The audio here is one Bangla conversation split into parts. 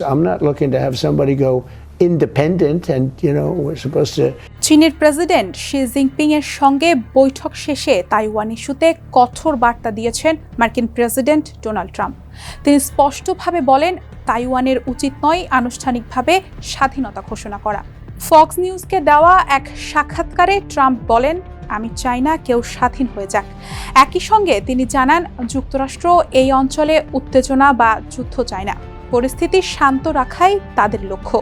I'm not looking to have somebody go independent and, we're supposed to. চীনের প্রেসিডেন্ট শি জিনপিং এর সঙ্গে বৈঠক শেষে তাইওয়ান ইস্যুতে কঠোর বার্তা দিয়েছেন মার্কিন প্রেসিডেন্ট ডোনাল্ড ট্রাম্প। তিনি স্পষ্টভাবে বলেন, তাইওয়ানের উচিত নয় আনুষ্ঠানিকভাবে স্বাধীনতা ঘোষণা করা। ফক্স নিউজকে দেওয়া এক সাক্ষাৎকারে ট্রাম্প বলেন, আমি চাই না কেউ স্বাধীন হয়ে যাক। একই সঙ্গে তিনি জানান, যুক্তরাষ্ট্র এই অঞ্চলে উত্তেজনা বা যুদ্ধ চায় না, পরিস্থিতি শান্ত রাখাই তাদের লক্ষ্য।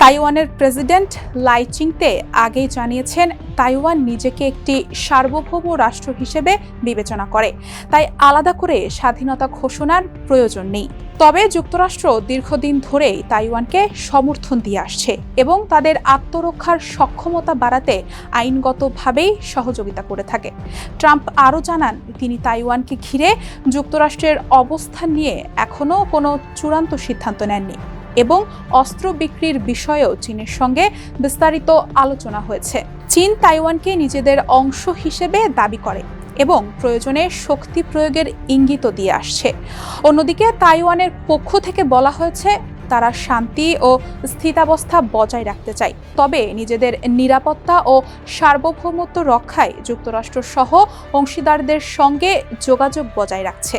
তাইওয়ানের প্রেসিডেন্ট লাই চিংতে আগেই জানিয়েছেন, তাইওয়ান নিজেকে একটি সার্বভৌম রাষ্ট্র হিসেবে বিবেচনা করে, তাই আলাদা করে স্বাধীনতা ঘোষণার প্রয়োজন নেই। তবে যুক্তরাষ্ট্র দীর্ঘদিন ধরেই তাইওয়ানকে সমর্থন দিয়ে আসছে এবং তাদের আত্মরক্ষার সক্ষমতা বাড়াতে আইনগতভাবেই সহযোগিতা করে থাকে। ট্রাম্প আরও জানান, তিনি তাইওয়ানকে ঘিরে যুক্তরাষ্ট্রের অবস্থান নিয়ে এখনও কোনো চূড়ান্ত সিদ্ধান্ত নেননি এবং অস্ত্র বিক্রির বিষয়েও চীনের সঙ্গে বিস্তারিত আলোচনা হয়েছে। চীন তাইওয়ানকে নিজেদের অংশ হিসেবে দাবি করে এবং প্রয়োজনে শক্তি প্রয়োগের ইঙ্গিতও দিয়ে আসছে। অন্যদিকে তাইওয়ানের পক্ষ থেকে বলা হয়েছে, তারা শান্তি ও স্থিতাবস্থা বজায় রাখতে চায়, তবে নিজেদের নিরাপত্তা ও সার্বভৌমত্ব রক্ষায় যুক্তরাষ্ট্র সহ অংশীদারদের সঙ্গে যোগাযোগ বজায় রাখছে।